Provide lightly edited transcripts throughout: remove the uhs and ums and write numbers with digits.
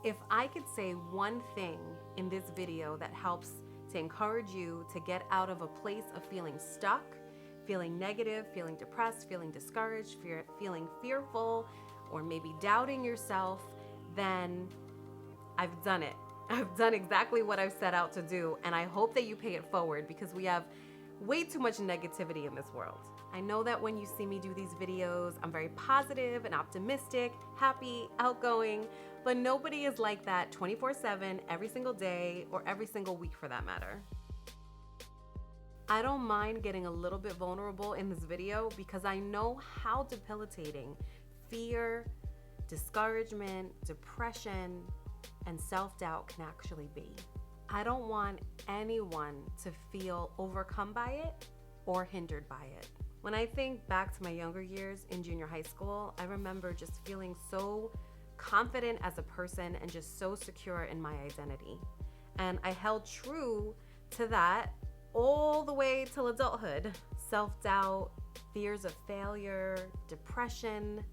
If I could say one thing in this video that helps to encourage you to get out of a place of feeling stuck, feeling negative, feeling depressed, feeling discouraged, feeling fearful, or maybe doubting yourself, then I've done it. I've done exactly what I've set out to do, and I hope that you pay it forward because we have way too much negativity in this world. I know that when you see me do these videos, I'm very positive and optimistic, happy, outgoing, but nobody is like that 24/7, every single day, or every single week for that matter. I don't mind getting a little bit vulnerable in this video because I know how debilitating fear, discouragement, depression, and self-doubt can actually be. I don't want anyone to feel overcome by it or hindered by it. When I think back to my younger years in junior high school, I remember just feeling so confident as a person and just so secure in my identity. And I held true to that all the way till adulthood. Self-doubt, fears of failure, depression,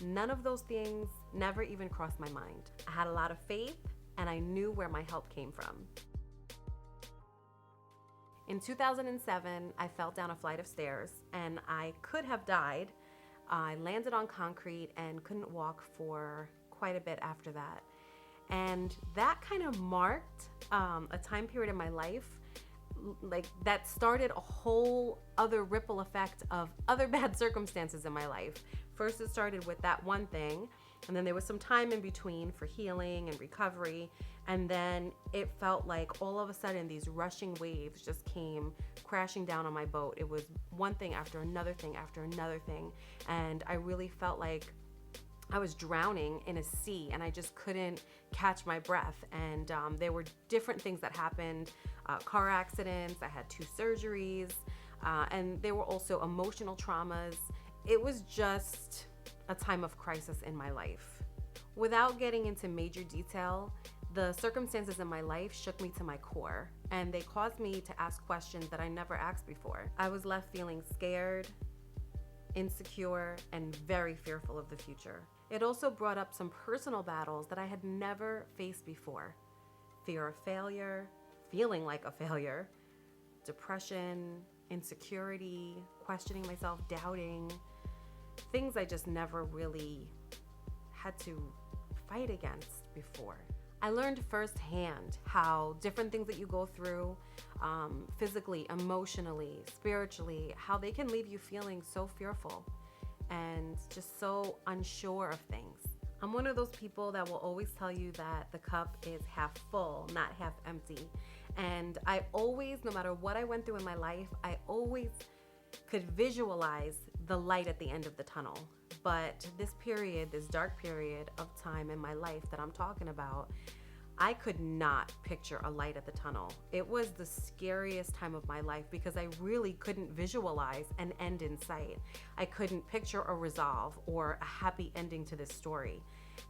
none of those things never even crossed my mind. I had a lot of faith and I knew where my help came from. In 2007, I fell down a flight of stairs and I could have died. I landed on concrete and couldn't walk for quite a bit after that. And that kind of marked a time period in my life like that started a whole other ripple effect of other bad circumstances in my life. First, it started with that one thing, and then there was some time in between for healing and recovery, and then it felt like all of a sudden these rushing waves just came crashing down on my boat. It was one thing after another thing after another thing, and I really felt like I was drowning in a sea and I just couldn't catch my breath. And there were different things that happened, car accidents, I had 2 surgeries, and there were also emotional traumas. It was just a time of crisis in my life. Without getting into major detail, the circumstances in my life shook me to my core, and they caused me to ask questions that I never asked before. I was left feeling scared, insecure, and very fearful of the future. It also brought up some personal battles that I had never faced before. Fear of failure, feeling like a failure, depression, insecurity, questioning myself, doubting, things I just never really had to fight against before. I learned firsthand how different things that you go through, physically, emotionally, spiritually, how they can leave you feeling so fearful and just so unsure of things. I'm one of those people that will always tell you that the cup is half full, not half empty. And I always, no matter what I went through in my life, I always could visualize the light at the end of the tunnel. But this period, this dark period of time in my life that I'm talking about, I could not picture a light at the tunnel. It was the scariest time of my life because I really couldn't visualize an end in sight. I couldn't picture a resolve or a happy ending to this story.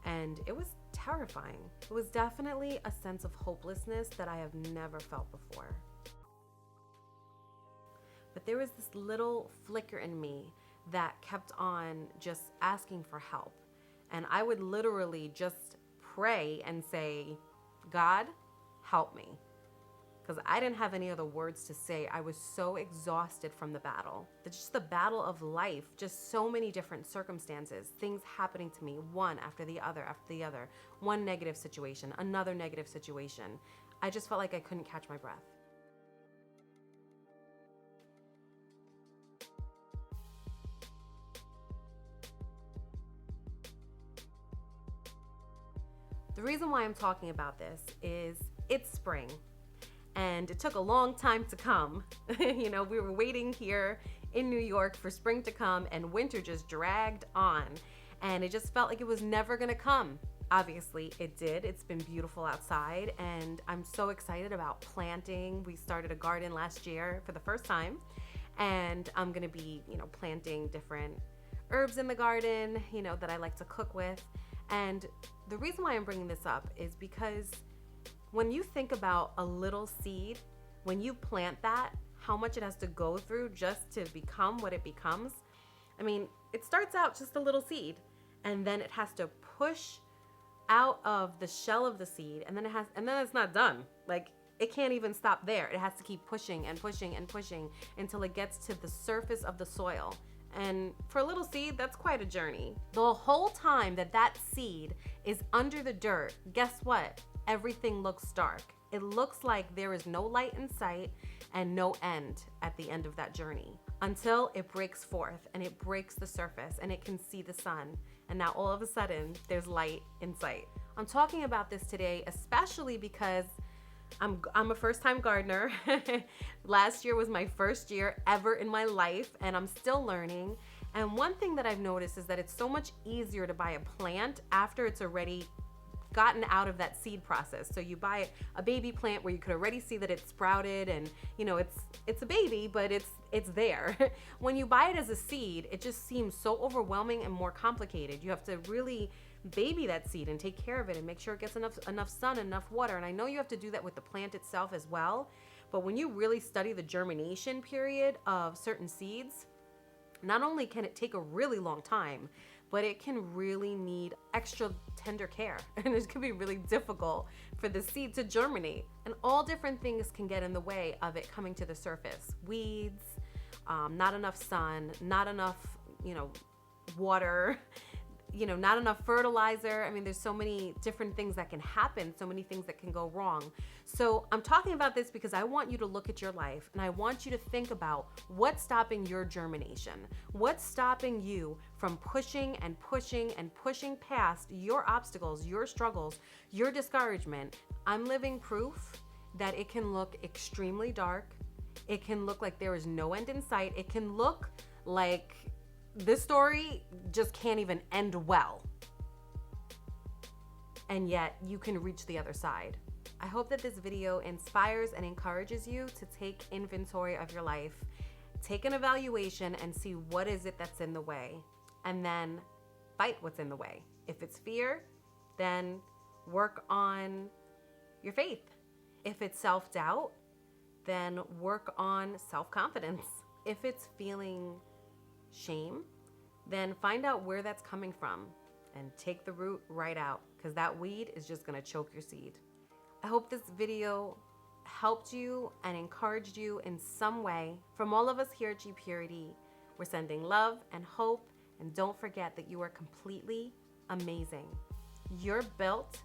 And it was terrifying. It was definitely a sense of hopelessness that I have never felt before. But there was this little flicker in me that kept on just asking for help. And I would literally just pray and say, God, help me. Because I didn't have any other words to say. I was so exhausted from the battle. Just the battle of life, just so many different circumstances, things happening to me, one after the other, one negative situation, another negative situation. I just felt like I couldn't catch my breath. The reason why I'm talking about this is it's spring and it took a long time to come. We were waiting here in New York for spring to come and winter just dragged on and it just felt like it was never gonna come. Obviously it did. It's been beautiful outside and I'm so excited about planting. We started a garden last year for the first time and I'm gonna be, planting different herbs in the garden, that I like to cook with. And the reason why I'm bringing this up is because when you think about a little seed, when you plant that, how much it has to go through just to become what it becomes. I mean, it starts out just a little seed and then it has to push out of the shell of the seed, and then it's not done. Like, it can't even stop there. It has to keep pushing and pushing and pushing until it gets to the surface of the soil. And for a little seed, that's quite a journey. The whole time that seed is under the dirt, guess what? Everything looks dark. It looks like there is no light in sight and no end at the end of that journey, until it breaks forth and it breaks the surface and it can see the sun. And now all of a sudden, there's light in sight. I'm talking about this today, especially because I'm a first-time gardener. Last year was my first year ever in my life, and I'm still learning. And one thing that I've noticed is that it's so much easier to buy a plant after it's already gotten out of that seed process. So you buy a baby plant where you could already see that it's sprouted, and you know it's a baby, but it's there. When you buy it as a seed, it just seems so overwhelming and more complicated. You have to really baby that seed and take care of it and make sure it gets enough sun, enough water. And I know you have to do that with the plant itself as well. But when you really study the germination period of certain seeds, not only can it take a really long time, but it can really need extra tender care. And it can be really difficult for the seed to germinate. And all different things can get in the way of it coming to the surface. Weeds, not enough sun, not enough, water, not enough fertilizer. I mean, there's so many different things that can happen, so many things that can go wrong. So I'm talking about this because I want you to look at your life, and I want you to think about what's stopping your germination. What's stopping you from pushing and pushing and pushing past your obstacles, your struggles, your discouragement. I'm living proof that it can look extremely dark. It can look like there is no end in sight. It can look like this story just can't even end well. And yet you can reach the other side. I hope that this video inspires and encourages you to take inventory of your life, take an evaluation and see what is it that's in the way, and then fight what's in the way. If it's fear, then work on your faith. If it's self-doubt, then work on self-confidence. If it's feeling shame, then find out where that's coming from and take the root right out, because that weed is just gonna choke your seed. I hope this video helped you and encouraged you in some way. From all of us here at G Purity, we're sending love and hope, and don't forget that you are completely amazing. You're built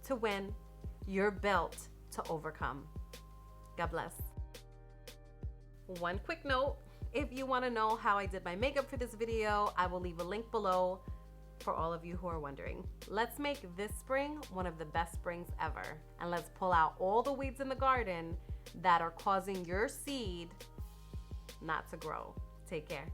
to win. You're built to overcome. God bless. One quick note. If you want to know how I did my makeup for this video, I will leave a link below for all of you who are wondering. Let's make this spring one of the best springs ever. And let's pull out all the weeds in the garden that are causing your seed not to grow. Take care.